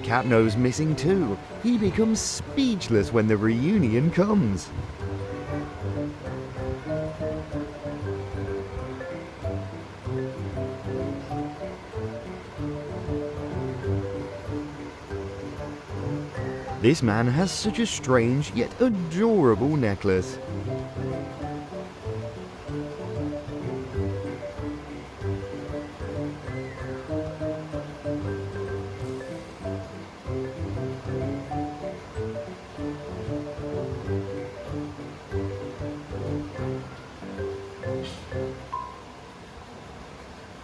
Capno's missing too. He becomes speechless when the reunion comes. This man has such a strange yet adorable necklace.